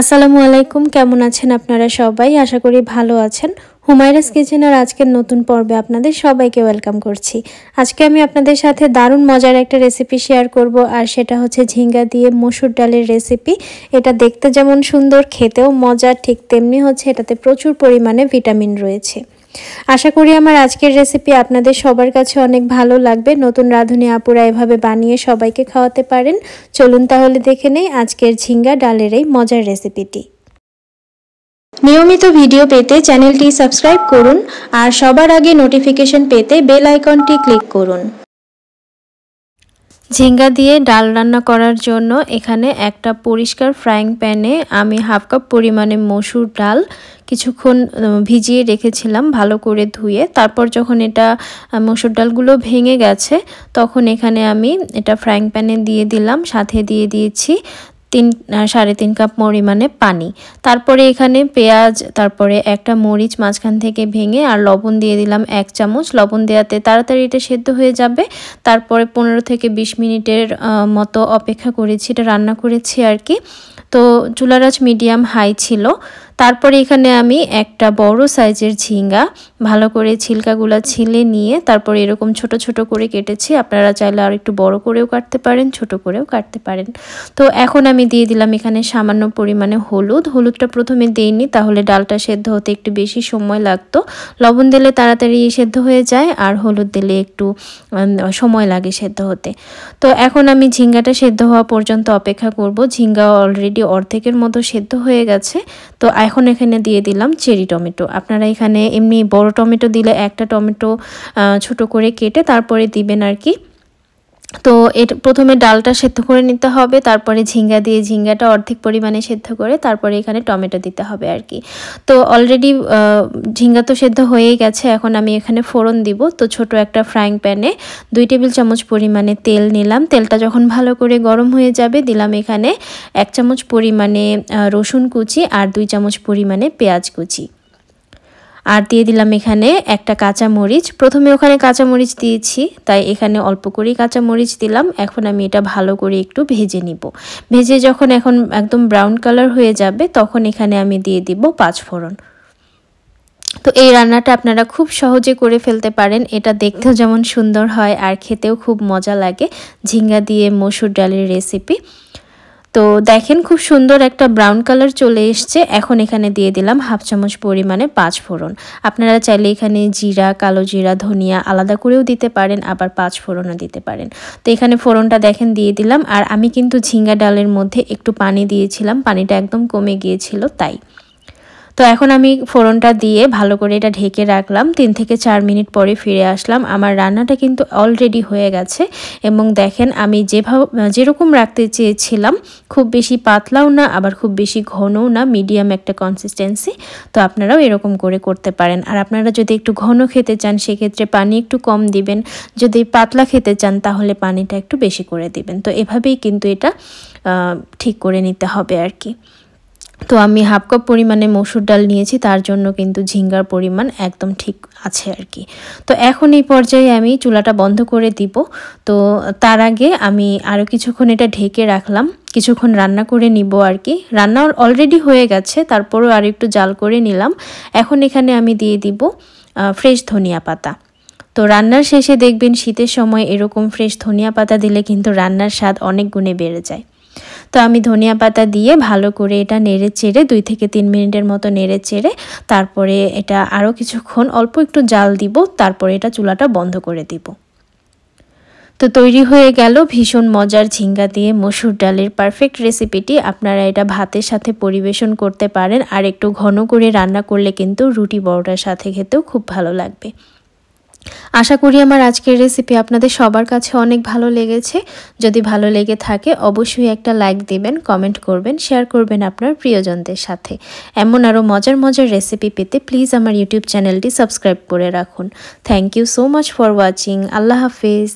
আসসালামু আলাইকুম, কেমন আছেন আপনারা সবাই? আশা করি ভালো আছেন। হুমায়রাস কিচেনের আজকের নতুন পর্বে আপনাদের সবাইকে ওয়েলকাম করছি। আজকে আমি আপনাদের সাথে দারুণ মজার একটা রেসিপি শেয়ার করব, আর সেটা হচ্ছে ঝিঙ্গা দিয়ে মসুর ডালের রেসিপি। এটা দেখতে যেমন সুন্দর, খেতেও মজা, ঠিক তেমনি হচ্ছে এটাতে প্রচুর পরিমাণে ভিটামিন রয়েছে। আশা করি আমার আজকের রেসিপি আপনাদের সবার কাছে অনেক ভালো লাগবে। নতুন রাঁধুনি আপুরা এভাবে বানিয়ে সবাইকে খাওয়াতে পারেন। চলুন তাহলে দেখে নেই আজকের ঝিঙ্গা ডালের এই মজার রেসিপিটি। নিয়মিত ভিডিও পেতে চ্যানেলটি সাবস্ক্রাইব করুন, আর সবার আগে নোটিফিকেশন পেতে বেল আইকনটি ক্লিক করুন। ঝিঙ্গা দিয়ে ডাল রান্না করার জন্য এখানে একটা পরিষ্কার ফ্রাইং প্যানে আমি হাফ কাপ পরিমাণে মসুর ডাল কিছুক্ষণ ভিজিয়ে রেখেছিলাম ভালো করে ধুয়ে। তারপর যখন এটা মসুর ডালগুলো ভেঙে গেছে তখন এখানে আমি এটা ফ্রাইং প্যানে দিয়ে দিলাম, সাথে দিয়ে দিয়েছি 3.5 কাপ পরিমাণে পানি। তারপরে এখানে পেঁয়াজ, তারপরে একটা মরিচ মাঝখান থেকে ভেঙে, আর লবণ দিয়ে দিলাম 1 চামচ। লবণ দেওয়াতে তাড়াতাড়ি এটা সেদ্ধ হয়ে যাবে। তারপরে 15 থেকে 20 মিনিটের মতো অপেক্ষা করেছি, এটা রান্না করেছি আর কি। তো চুলার আঁচ মিডিয়াম হাই ছিল। তারপরে এখানে আমি একটা বড় সাইজের ঝিঙ্গা ভালো করে ছিলকাগুলা ছিলে নিয়ে তারপরে এরকম ছোট ছোট করে কেটেছি। আপনারা চাইলে আর একটু বড় করেও কাটতে পারেন, ছোট করেও কাটতে পারেন। তো এখন আমি দিয়ে দিলাম এখানে সামান্য পরিমাণে হলুদটা প্রথমে দেইনি, তাহলে ডালটা সেদ্ধ হতে একটু বেশি সময় লাগতো। লবণ দিলে তাড়াতাড়ি সেদ্ধ হয়ে যায়, আর হলুদ দিলে একটু সময় লাগে সেদ্ধ হতে। তো এখন আমি ঝিঙ্গাটা সেদ্ধ হওয়া পর্যন্ত অপেক্ষা করব। ঝিঙ্গা অলরেডি অর্ধেকের মতো সেদ্ধ হয়ে গেছে। তো এখন এখানে দিয়ে দিলাম চেরি টমেটো। আপনারা এখানে এমনি বড় টমেটো দিলে একটা টমেটো ছোট করে কেটে তারপরে দিবেন আর কি। তো এটা প্রথমে ডালটা সেদ্ধ করে নিতে হবে, তারপরে ঝিঙ্গা দিয়ে ঝিঙ্গাটা অর্ধেক পরিমাণে সেদ্ধ করে তারপরে এখানে টমেটো দিতে হবে আর কি। তো অলরেডি ঝিঙ্গা তো সেদ্ধ হয়েই গেছে। এখন আমি এখানে ফোড়ন দিব। তো ছোট একটা ফ্রাইং প্যানে 2 টেবিল চামচ পরিমাণে তেল নিলাম। তেলটা যখন ভালো করে গরম হয়ে যাবে দিলাম এখানে 1 চামচ পরিমাণে রসুন কুচি আর 2 চামচ পরিমাণে পেঁয়াজ কুচি, আর দিয়ে দিলাম এখানে একটা কাঁচা মরিচ। প্রথমে ওখানে কাঁচা মরিচ দিয়েছি, তাই এখানে অল্প করেই কাঁচা মরিচ দিলাম। এখন আমি এটা ভালো করে একটু ভেজে নিব। ভেজে যখন এখন একদম ব্রাউন কালার হয়ে যাবে তখন এখানে আমি দিয়ে দিব 5 ফোড়ন। তো এই রান্নাটা আপনারা খুব সহজে করে ফেলতে পারেন। এটা দেখতেও যেমন সুন্দর হয় আর খেতেও খুব মজা লাগে। ঝিঙ্গা দিয়ে মসুর ডালের রেসিপি। তো দেখেন খুব সুন্দর একটা ব্রাউন কালার চলে এসছে। এখন এখানে দিয়ে দিলাম হাফ চামচ পরিমাণে 5 ফোড়ন। আপনারা চাইলে এখানে জিরা, কালো জিরা, ধনিয়া আলাদা করেও দিতে পারেন, আবার 5 ফোড়নও দিতে পারেন। তো এখানে ফোড়নটা দেখেন দিয়ে দিলাম। আর আমি কিন্তু ঝিঙ্গা ডালের মধ্যে একটু পানি দিয়েছিলাম, পানিটা একদম কমে গিয়েছিল তাই। তো এখন আমি ফোড়নটা দিয়ে ভালো করে এটা ঢেকে রাখলাম। 3 থেকে 4 মিনিট পরে ফিরে আসলাম। আমার রান্নাটা কিন্তু অলরেডি হয়ে গেছে, এবং দেখেন আমি যেরকম রাখতে চেয়েছিলাম, খুব বেশি পাতলাও না আবার খুব বেশি ঘনও না, মিডিয়াম একটা কনসিস্টেন্সি। তো আপনারাও এরকম করে করতে পারেন। আর আপনারা যদি একটু ঘন খেতে চান সেক্ষেত্রে পানি একটু কম দিবেন, যদি পাতলা খেতে চান তাহলে পানিটা একটু বেশি করে দিবেন। তো এভাবেই কিন্তু এটা ঠিক করে নিতে হবে আর কি। তো আমি হাফ কাপ পরিমাণে মসুর ডাল নিয়েছি, তার জন্য কিন্তু ঝিঙ্গার পরিমাণ একদম ঠিক আছে আর কি। তো এখন এই পর্যায়ে আমি চুলাটা বন্ধ করে দিব। তো তার আগে আমি আরও কিছুক্ষণ এটা ঢেকে রাখলাম, কিছুক্ষণ রান্না করে নিব আর কি। রান্না অলরেডি হয়ে গেছে, তারপরও আর একটু জাল করে নিলাম। এখন এখানে আমি দিয়ে দিব ফ্রেশ ধনিয়া পাতা। তো রান্নার শেষে দেখবেন শীতের সময় এরকম ফ্রেশ ধনিয়া পাতা দিলে কিন্তু রান্নার স্বাদ অনেক গুণে বেড়ে যায়। তো আমি ধনিয়া পাতা দিয়ে ভালো করে এটা নেড়ে চেড়ে 2 থেকে 3 মিনিটের মতো নেড়ে চেড়ে তারপরে এটা আরও কিছুক্ষণ অল্প একটু জাল দিব, তারপরে এটা চুলাটা বন্ধ করে দিব। তো তৈরি হয়ে গেল ভীষণ মজার ঝিঙ্গা দিয়ে মসুর ডালের পারফেক্ট রেসিপিটি। আপনারা এটা ভাতের সাথে পরিবেশন করতে পারেন, আর একটু ঘন করে রান্না করলে কিন্তু রুটি পরোটার সাথে খেতেও খুব ভালো লাগবে। আশা করি আমার আজকের রেসিপি আপনাদের সবার কাছে অনেক ভালো লেগেছে। যদি ভালো লেগে থাকে অবশ্যই একটা লাইক দিবেন, কমেন্ট করবেন, শেয়ার করবেন আপনার প্রিয়জনদের সাথে। এমন আরও মজার মজার রেসিপি পেতে প্লিজ আমার ইউটিউব চ্যানেলটি সাবস্ক্রাইব করে রাখুন। Thank you so much for watching. আল্লাহ হাফেজ।